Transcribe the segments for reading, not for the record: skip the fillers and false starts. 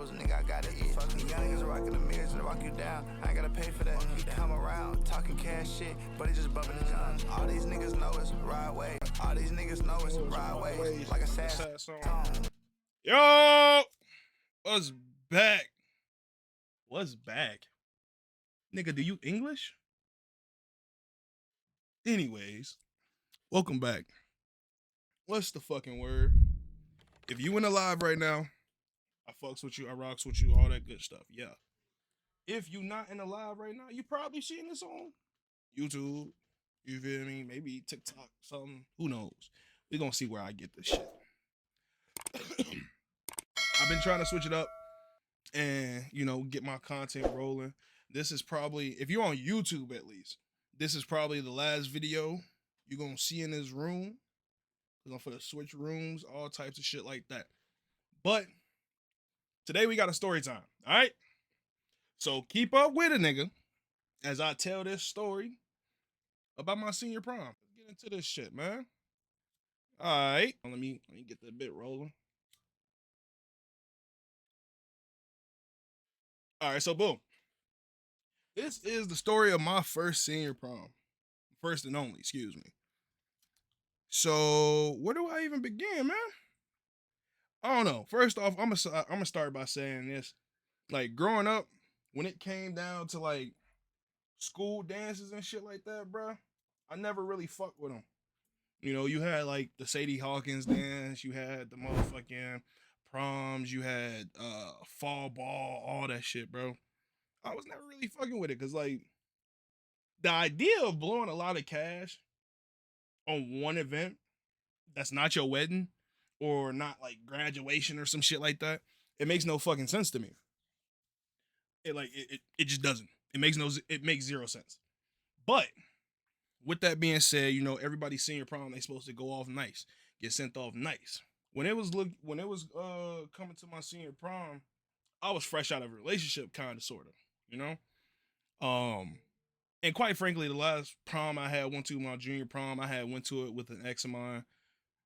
bottles, nigga, I got it. Fucking young niggas rocking the mirrors and rock you down. I ain't gotta pay for that. He come around, talking cash shit, but he just bumping his gun. All these niggas know it's right way. All these niggas know it's right way. Like a sad song. Yo! What's back? What's back? Nigga, do you English? Anyways, welcome back. What's the fucking word? If you in the live right now, I fucks with you, I rocks with you, all that good stuff. Yeah. If you not in the live right now, you probably seeing this on YouTube. You feel me? Maybe TikTok, something. Who knows? We gonna see where I get this shit. I've been trying to switch it up and, you know, get my content rolling. This is probably, if you're on YouTube at least, this is probably the last video you're gonna see in this room. I'm gonna switch rooms, all types of shit like that. But today we got a story time, all right? So keep up with it, nigga, as I tell this story about my senior prom. Let's get into this shit, man. All right, let me get that bit rolling. All right, so boom. This is the story of my first senior prom. First and only, excuse me. So where do I even begin, man? I don't know. First off, I'm gonna start by saying this. Like, growing up, when it came down to like school dances and shit like that, bruh, I never really fucked with them. You know, you had like the Sadie Hawkins dance, you had the motherfucking proms, you had fall ball, all that shit, bro. I was never really fucking with it because like the idea of blowing a lot of cash on one event that's not your wedding or not like graduation or some shit like that, it makes no fucking sense to me. It just doesn't. It makes zero sense. But with that being said, you know, everybody's senior prom, they supposed to go off nice, get sent off nice. When it was coming to my senior prom, I was fresh out of a relationship, kind of, sort of, you know. And quite frankly, the last prom I had went to, my junior prom, I had went to it with an ex of mine.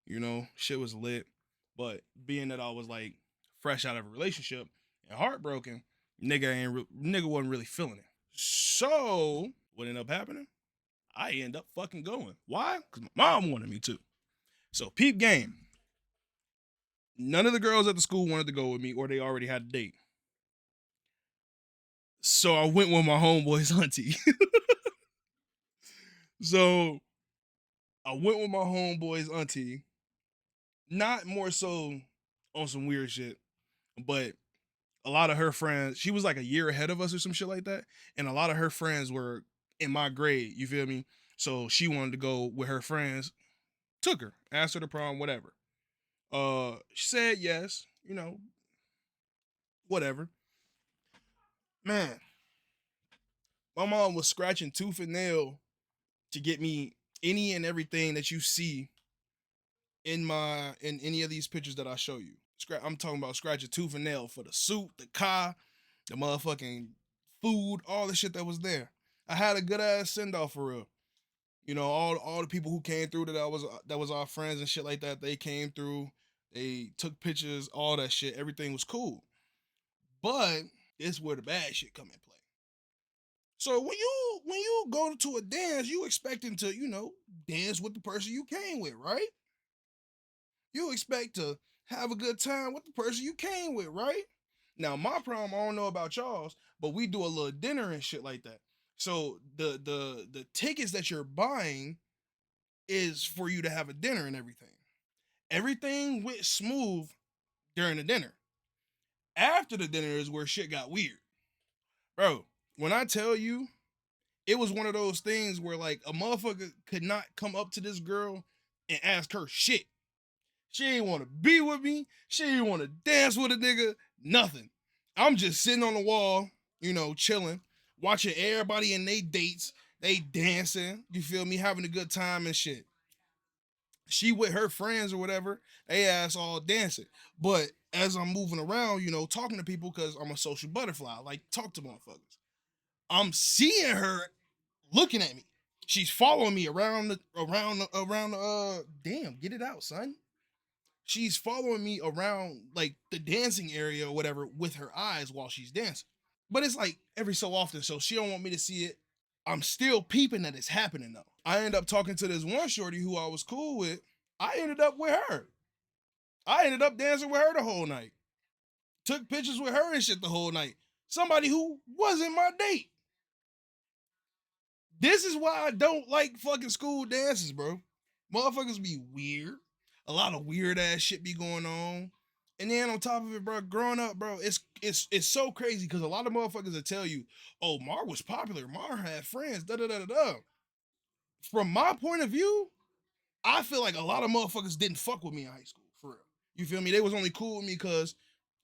You know, shit was lit. But being that I was like fresh out of a relationship and heartbroken, nigga wasn't really feeling it. So what ended up happening? I end up fucking going. Why? Because my mom wanted me to. So peep game. None of the girls at the school wanted to go with me, or they already had a date. So I went with my homeboy's auntie. So I went with my homeboy's auntie. Not more so on some weird shit, but a lot of her friends, she was like a year ahead of us or some shit like that. And a lot of her friends were in my grade, you feel me? So she wanted to go with her friends, took her, asked her to prom, whatever. She said yes, you know, whatever. Man, my mom was scratching tooth and nail to get me any and everything that you see in any of these pictures that I show you. I'm talking about scratching tooth and nail for the suit, the car, the motherfucking food, all the shit that was there. I had a good ass send off for real. You know, all the people who came through that was our friends and shit like that. They came through. They took pictures, all that shit. Everything was cool. But it's where the bad shit come in play. So when you go to a dance, you expecting to, you know, dance with the person you came with, right? You expect to have a good time with the person you came with, right? Now, my prom, I don't know about y'all's, but we do a little dinner and shit like that. So the tickets that you're buying is for you to have a dinner and everything. Everything went smooth during the dinner. After the dinner is where shit got weird. Bro, when I tell you, it was one of those things where like a motherfucker could not come up to this girl and ask her shit. She ain't want to be with me. She ain't want to dance with a nigga. Nothing. I'm just sitting on the wall, you know, chilling, watching everybody in they dates. They dancing, you feel me, having a good time and shit. She with her friends or whatever, they ass all dancing. But as I'm moving around, you know, talking to people, because I'm a social butterfly, I like talk to motherfuckers. I'm seeing her looking at me. She's following me around the damn, get it out, son. she's following me around like the dancing area or whatever with her eyes while she's dancing. But it's like every so often, so she don't want me to see it. I'm still peeping that it's happening though. I end up talking to this one shorty who I was cool with. I ended up with her. I ended up dancing with her the whole night. Took pictures with her and shit the whole night. Somebody who wasn't my date. This is why I don't like fucking school dances, bro. Motherfuckers be weird. A lot of weird ass shit be going on. And then on top of it, bro, growing up, bro, it's so crazy because a lot of motherfuckers will tell you, oh, Mar was popular. Mar had friends, da-da-da-da-da. From my point of view, I feel like a lot of motherfuckers didn't fuck with me in high school, for real. You feel me? They was only cool with me because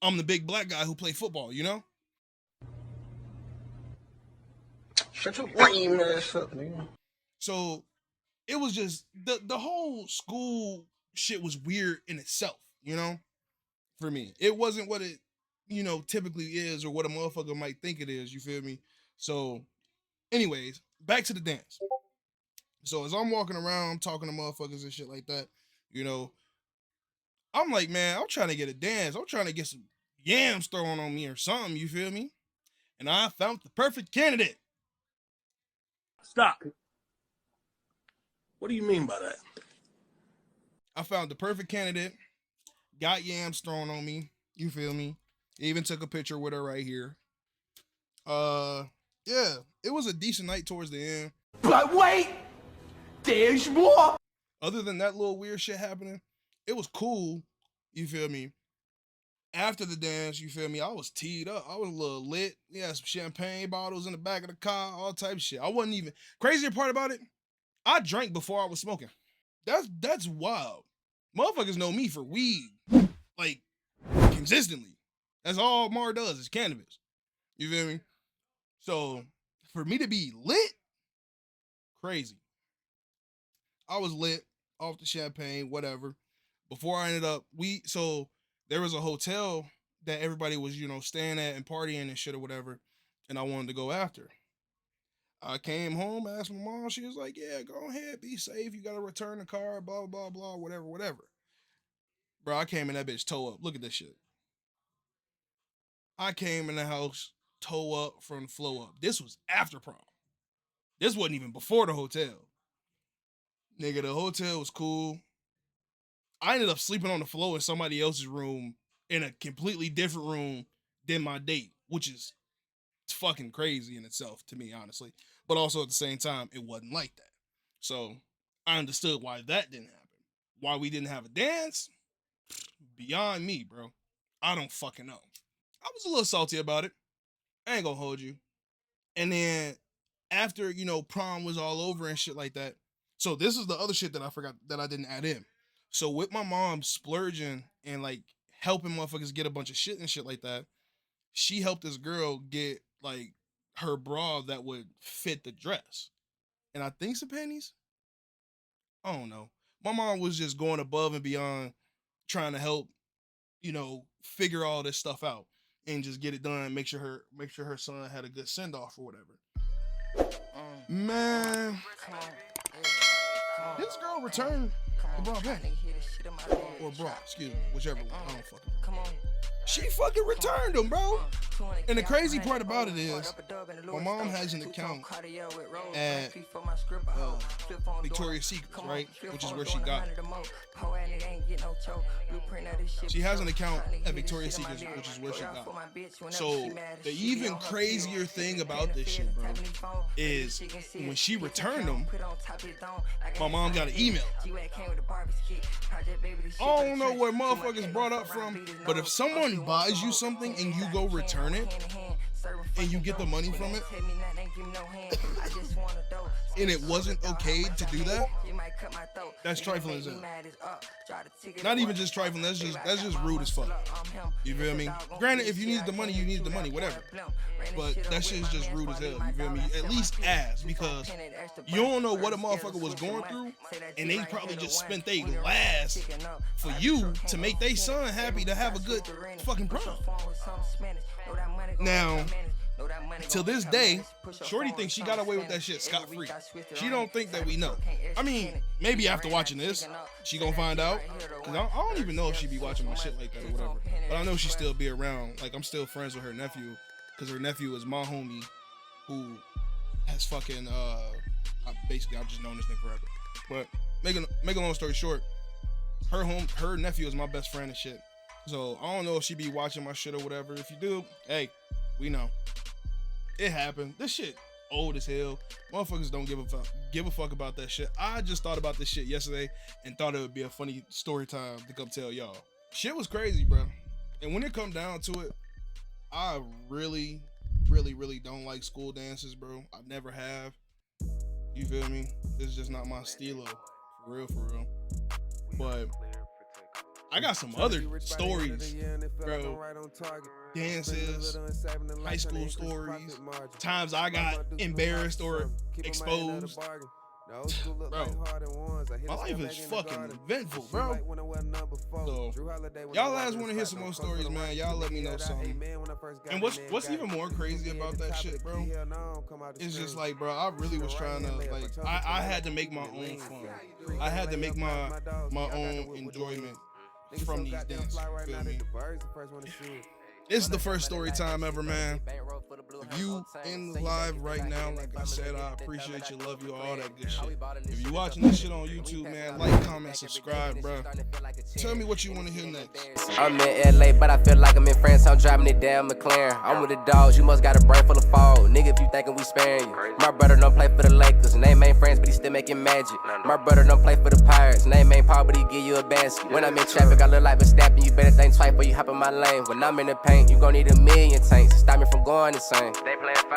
I'm the big black guy who played football, you know? Shut your lame ass up, nigga. So it was just the whole school shit was weird in itself, you know? For me. It wasn't what it, you know, typically is or what a motherfucker might think it is, you feel me? So, anyways, back to the dance. So as I'm walking around, I'm talking to motherfuckers and shit like that, you know, I'm like, man, I'm trying to get a dance. I'm trying to get some yams thrown on me or something, you feel me? And I found the perfect candidate. Stop. What do you mean by that? I found the perfect candidate, got yams thrown on me, you feel me? Even took a picture with her right here. Yeah, it was a decent night towards the end. But wait, there's more. Other than that little weird shit happening, it was cool, you feel me? After the dance, you feel me? I was teed up. I was a little lit. We had some champagne bottles in the back of the car, all type of shit. I wasn't even, crazier part about it, I drank before I was smoking. That's wild. Motherfuckers know me for weed, like, consistently. That's all Mar does is cannabis. You feel me? So, for me to be lit, crazy. I was lit off the champagne, whatever. Before I ended up, so there was a hotel that everybody was, you know, staying at and partying and shit or whatever, and I wanted to go after. I came home, asked my mom, she was like, yeah, go ahead, be safe, you gotta return the car, blah, blah, blah, whatever. Bro, I came in that bitch toe up. Look at this shit. I came in the house toe up from the flow up. This was after prom. This wasn't even before the hotel. Nigga, the hotel was cool. I ended up sleeping on the floor in somebody else's room in a completely different room than my date, which is fucking crazy in itself to me, honestly. But also at the same time, it wasn't like that. So I understood why that didn't happen. Why we didn't have a dance? Beyond me, bro. I don't fucking know. I was a little salty about it. I ain't gonna hold you. And then after, you know, prom was all over and shit like that. So this is the other shit that I forgot that I didn't add in. So with my mom splurging and like helping motherfuckers get a bunch of shit and shit like that, she helped this girl get like her bra that would fit the dress. And I think some panties. I don't know. My mom was just going above and beyond trying to help, you know, figure all this stuff out and just get it done, make sure her son had a good send-off or whatever. Man, this girl returned the bra back. Or bra, excuse me, whichever one. I don't fucking know. She fucking returned them, bro. And the crazy part about it is, my mom has an account at Victoria's Secret, right? Which is where she got it. She has an account at Victoria's Secret, which is where she got it. So the even crazier thing about this shit, bro, is when she returned them, my mom got an email. I don't know where motherfuckers brought up from, but if someone buys you something and you go return it and you get the money from it and it wasn't okay to do that, that's trifling as hell. Not even just trifling, that's just rude as fuck. You feel me? Granted, if you needed the money, you needed the money, whatever. But that shit's just rude as hell, you feel me? At least ask, because you don't know what a motherfucker was going through, and they probably just spent their last for you to make their son happy to have a good fucking prom. Now, till this day, Shorty thinks she got away with that shit scot-free. She don't think that we know. I mean, maybe after watching this, she gonna find out. Cause I don't even know if she be watching my shit like that or whatever. But I know she still be around. Like, I'm still friends with her nephew, cause her nephew is my homie, who has fucking basically I've just known this thing forever. But make a long story short, her nephew is my best friend and shit. So I don't know if she be watching my shit or whatever. If you do, hey, we know. It happened. This shit old as hell. Motherfuckers don't give a fuck about that shit. I just thought about this shit yesterday and thought it would be a funny story time to come tell y'all. Shit was crazy, bro. And when it come down to it, I really don't like school dances, bro. I never have. You feel me? It's just not my stilo. For real. But I got some other stories, bro. Dances, high school stories, times I got embarrassed or exposed. Bro, my life is fucking eventful, bro. So, y'all guys want to hear some more stories, man? Y'all let me know something. And what's even more crazy about that shit, bro? It's just like, bro, I really was trying to, like, I had to make my own fun. I had to make my own enjoyment from these dances. You feel me? It's the first story time ever, man. If you in the live right now, like I said, I appreciate you, love you, all that good shit. If you watching this shit on YouTube, man, like, comment, subscribe, bro. Tell me what you want to hear next. I'm in LA, but I feel like I'm in France. I'm driving it down McLaren. I'm with the dogs, you must got a brain full of fog. Nigga, if you thinking we sparing you. My brother don't play for the Lakers, name ain't France, but he still making magic. My brother don't play for the Pirates, name ain't Paul, but he give you a basket. When I'm in traffic, I look like a snapping. You better think twice before you hop in my lane. When I'm in the paint, you gon' need a million tanks to stop me from going insane. They playing fine.